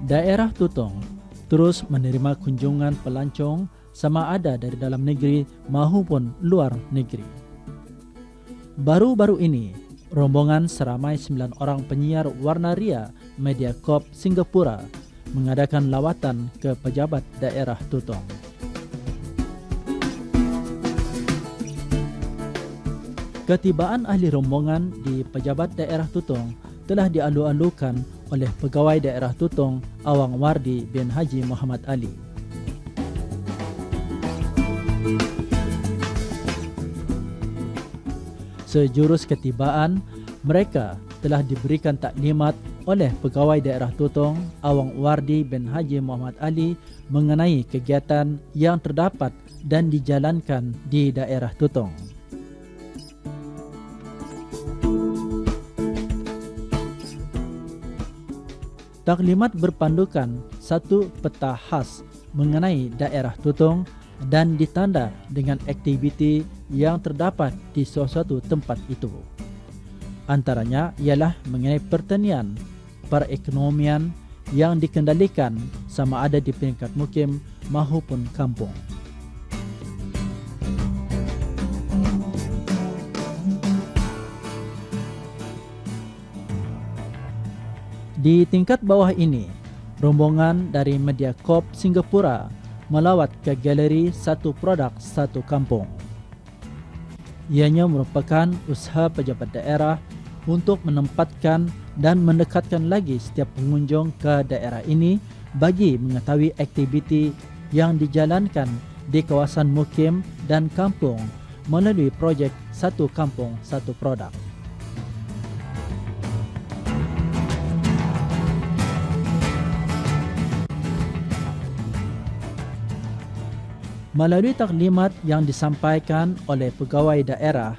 Daerah Tutong terus menerima kunjungan pelancong sama ada dari dalam negeri maupun luar negeri. Baru-baru ini, rombongan seramai 9 orang penyiar warna ria Mediacorp Singapura mengadakan lawatan ke pejabat daerah Tutong. Ketibaan ahli rombongan di pejabat daerah Tutong telah dialu-alukan oleh pegawai daerah Tutong Awang Wardi bin Haji Muhammad Ali. Sejurus ketibaan, mereka telah diberikan taklimat oleh pegawai daerah Tutong Awang Wardi bin Haji Muhammad Ali mengenai kegiatan yang terdapat dan dijalankan di daerah Tutong. Taklimat berpandukan satu peta khas mengenai daerah Tutong dan ditanda dengan aktiviti yang terdapat di suatu tempat itu. Antaranya ialah mengenai pertanian, perekonomian yang dikendalikan sama ada di peringkat mukim maupun kampung. Di tingkat bawah ini, rombongan dari Mediacorp Singapura melawat ke galeri Satu Produk Satu Kampung. Ianya merupakan usaha pejabat daerah untuk menempatkan dan mendekatkan lagi setiap pengunjung ke daerah ini bagi mengetahui aktiviti yang dijalankan di kawasan mukim dan kampung melalui projek Satu Kampung Satu Produk. Melalui taklimat yang disampaikan oleh pegawai daerah,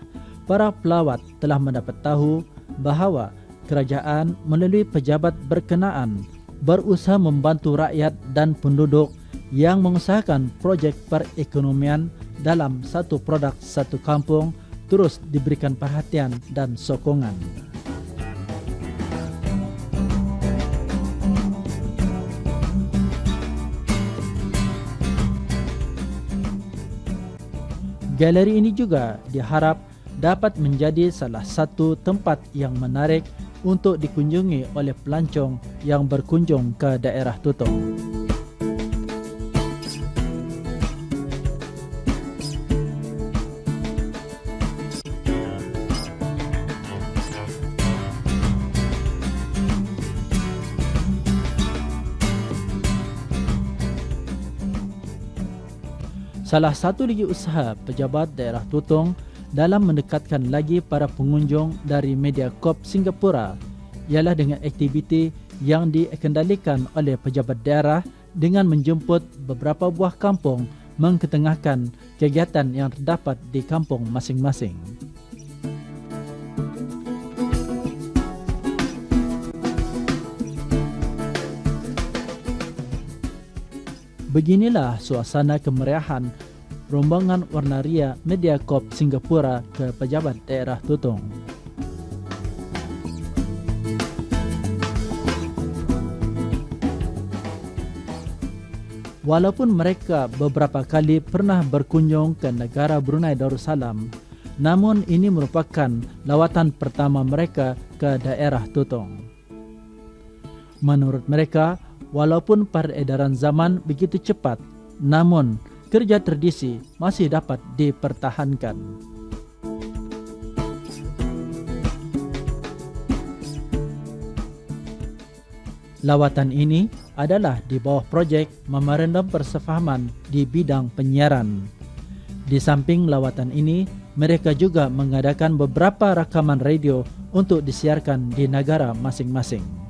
para pelawat telah mendapat tahu bahawa kerajaan melalui pejabat berkenaan berusaha membantu rakyat dan penduduk yang mengusahakan projek perekonomian dalam Satu Produk Satu Kampung terus diberikan perhatian dan sokongan. Galeri ini juga diharap dapat menjadi salah satu tempat yang menarik untuk dikunjungi oleh pelancong yang berkunjung ke daerah Tutong. Salah satu lagi usaha pejabat daerah Tutong dalam mendekatkan lagi para pengunjung dari Mediacorp Singapura ialah dengan aktiviti yang dikendalikan oleh pejabat daerah dengan menjemput beberapa buah kampung mengketengahkan kegiatan yang terdapat di kampung masing-masing. Beginilah suasana kemeriahan rombongan warna ria Mediacorp Singapura ke pejabat daerah Tutong. Walaupun mereka beberapa kali pernah berkunjung ke negara Brunei Darussalam, namun ini merupakan lawatan pertama mereka ke daerah Tutong. Menurut mereka, walaupun peredaran zaman begitu cepat, namun kerja tradisi masih dapat dipertahankan. Lawatan ini adalah di bawah projek Memorandum Persefahaman di bidang penyiaran. Di samping lawatan ini, mereka juga mengadakan beberapa rakaman radio untuk disiarkan di negara masing-masing.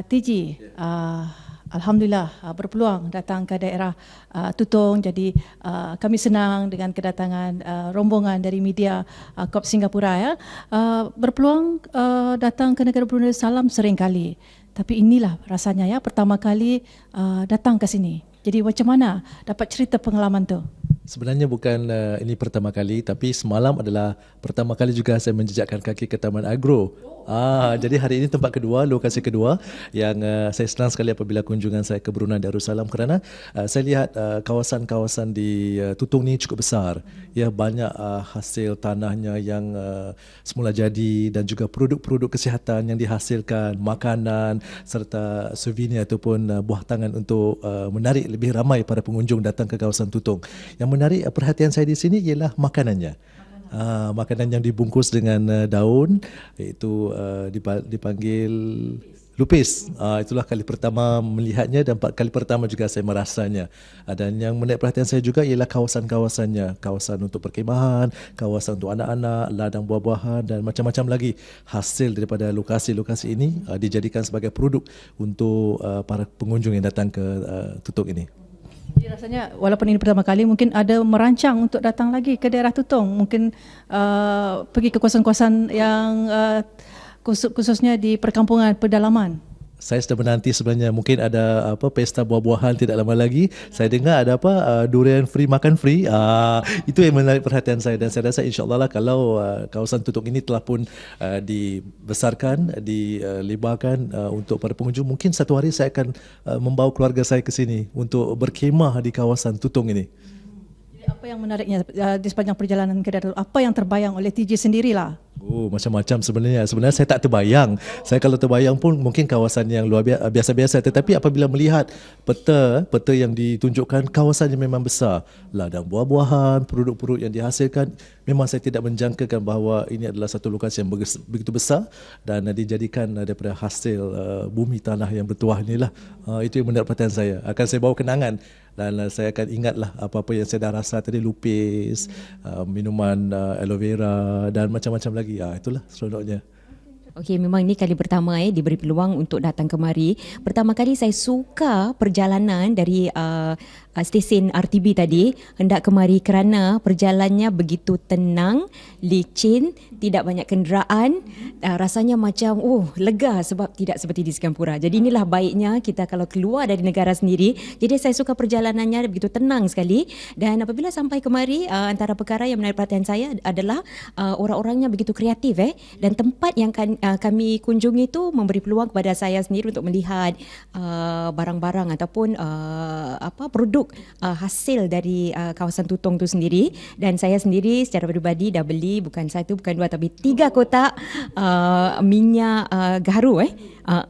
TG, Alhamdulillah berpeluang datang ke daerah Tutong. Jadi kami senang dengan kedatangan rombongan dari media KOP Singapura ya. Berpeluang datang ke negara Brunei Darussalam sering kali. Tapi inilah rasanya ya pertama kali datang ke sini. Jadi macam mana dapat cerita pengalaman tu? Sebenarnya bukan ini pertama kali, tapi semalam adalah pertama kali juga saya menjejakkan kaki ke Taman Agro. Jadi hari ini tempat kedua, lokasi kedua yang saya senang sekali apabila kunjungan saya ke Brunei Darussalam kerana saya lihat kawasan-kawasan di Tutong ni cukup besar. Ya, banyak hasil tanahnya yang semula jadi dan juga produk-produk kesihatan yang dihasilkan, makanan serta souvenir ataupun buah tangan untuk menarik lebih ramai para pengunjung datang ke kawasan Tutong. Yang menarik perhatian saya di sini ialah makanannya. Makanan yang dibungkus dengan daun, iaitu dipanggil lupis. Itulah kali pertama melihatnya dan kali pertama juga saya merasanya. Dan yang menarik perhatian saya juga ialah kawasan-kawasannya. Kawasan untuk perkhemahan, kawasan untuk anak-anak, ladang buah-buahan dan macam-macam lagi. Hasil daripada lokasi-lokasi ini dijadikan sebagai produk untuk para pengunjung yang datang ke Tutong ini. Jadi rasanya walaupun ini pertama kali mungkin ada merancang untuk datang lagi ke daerah Tutong, mungkin pergi ke kawasan-kawasan yang khususnya di perkampungan pedalaman. Saya sudah menanti sebenarnya, mungkin ada pesta buah-buahan tidak lama lagi. Saya dengar ada durian free, makan free. Itu yang menarik perhatian saya dan saya rasa insya-Allah lah kalau kawasan Tutong ini telah pun dibesarkan, dilebarkan untuk para pengunjung, mungkin satu hari saya akan membawa keluarga saya ke sini untuk berkhemah di kawasan Tutong ini. Jadi apa yang menariknya di sepanjang perjalanan ke daerah, apa yang terbayang oleh TJ sendirilah? Macam-macam sebenarnya. Sebenarnya saya tak terbayang. Saya kalau terbayang pun mungkin kawasan yang luar biasa-biasa. Tetapi apabila melihat peta yang ditunjukkan, kawasannya memang besar. Ladang buah-buahan, produk-produk yang dihasilkan, memang saya tidak menjangkakan bahawa ini adalah satu lokasi yang begitu besar dan dijadikan daripada hasil bumi tanah yang bertuah inilah. Itu yang menarik perhatian saya. Akan saya bawa kenangan dan saya akan ingatlah apa-apa yang saya dah rasa tadi, lupis, minuman aloe vera dan macam-macam lagi. Itulah seronoknya. Okey, memang ini kali pertama diberi peluang untuk datang kemari. Pertama kali saya suka perjalanan dari stesen RTB tadi hendak kemari kerana perjalanannya begitu tenang, licin, tidak banyak kenderaan. Rasanya macam lega sebab tidak seperti di Singapura. Jadi inilah baiknya kita kalau keluar dari negara sendiri. Jadi saya suka perjalanannya begitu tenang sekali dan apabila sampai kemari antara perkara yang menarik perhatian saya adalah orang-orangnya begitu kreatif dan tempat yang kami kunjungi itu memberi peluang kepada saya sendiri untuk melihat barang-barang ataupun produk hasil dari kawasan Tutong itu sendiri. Dan saya sendiri secara peribadi dah beli bukan satu, bukan dua, tapi 3 kotak minyak gaharu.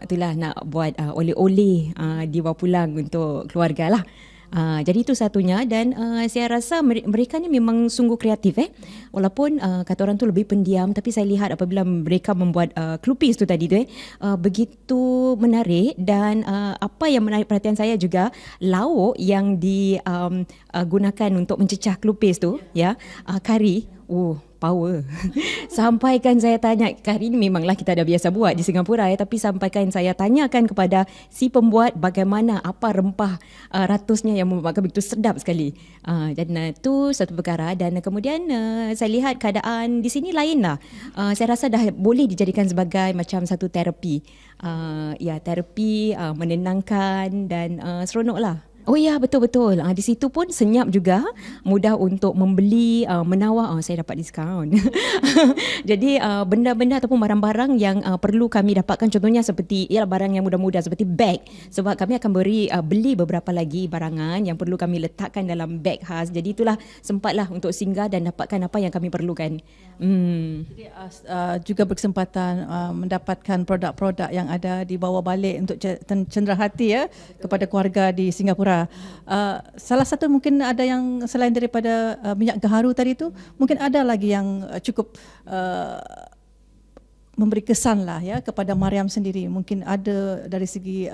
Itulah nak buat oleh-oleh dibawa pulang untuk keluarga lah. Jadi itu satunya dan saya rasa mereka ni memang sungguh kreatif walaupun kata orang tu lebih pendiam, tapi saya lihat apabila mereka membuat kelupis tu tadi tu begitu menarik dan apa yang menarik perhatian saya juga lauk yang digunakan untuk mencecah kelupis tu kari. Power. Sampaikan saya tanya, kari ni memanglah kita dah biasa buat di Singapura tapi sampaikan saya tanyakan kepada si pembuat bagaimana, apa rempah ratusnya yang membuatkan begitu sedap sekali. Dan itu satu perkara dan kemudian saya lihat keadaan di sini lain lah. Saya rasa dah boleh dijadikan sebagai macam satu terapi. Terapi menenangkan dan seronok lah. Oh ya, betul-betul. Di situ pun senyap juga, mudah untuk membeli, menawar. Saya dapat diskaun. Jadi benda-benda ataupun barang-barang yang perlu kami dapatkan, contohnya seperti barang yang mudah-mudah seperti beg. Sebab kami akan beli beberapa lagi barangan yang perlu kami letakkan dalam beg khas. Jadi itulah sempatlah untuk singgah dan dapatkan apa yang kami perlukan. Jadi juga berkesempatan mendapatkan produk-produk yang ada dibawa balik untuk cenderahati kepada keluarga di Singapura. Salah satu mungkin ada yang selain daripada minyak gaharu tadi tu, mungkin ada lagi yang cukup memberi kesan lah kepada Mariam sendiri. Mungkin ada dari segi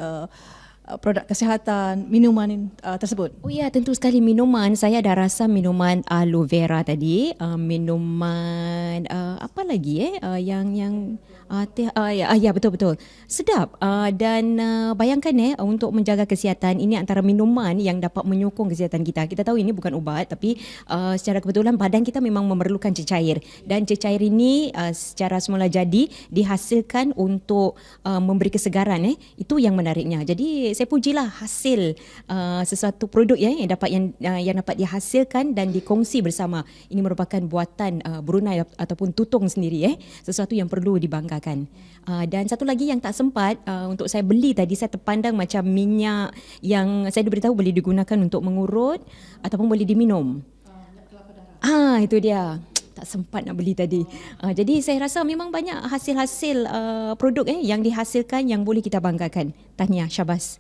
produk kesihatan, minuman tersebut. Oh ya, tentu sekali minuman. Saya dah rasa minuman aloe vera tadi, minuman apa lagi yang Ya, betul-betul. Sedap. Dan bayangkan untuk menjaga kesihatan, ini antara minuman yang dapat menyokong kesihatan kita. Kita tahu ini bukan ubat, tapi secara kebetulan badan kita memang memerlukan cecair. Dan cecair ini secara semula jadi dihasilkan untuk memberi kesegaran. Itu yang menariknya. Jadi saya pujilah hasil sesuatu produk yang dapat dihasilkan dan dikongsi bersama. Ini merupakan buatan Brunei ataupun Tutong sendiri. Sesuatu yang perlu dibanggakan. Dan satu lagi yang tak sempat untuk saya beli tadi, saya terpandang macam minyak yang saya diberitahu boleh digunakan untuk mengurut ataupun boleh diminum. Itu dia. Tak sempat nak beli tadi. Jadi saya rasa memang banyak hasil-hasil produk yang dihasilkan yang boleh kita banggakan. Tahniah, syabas.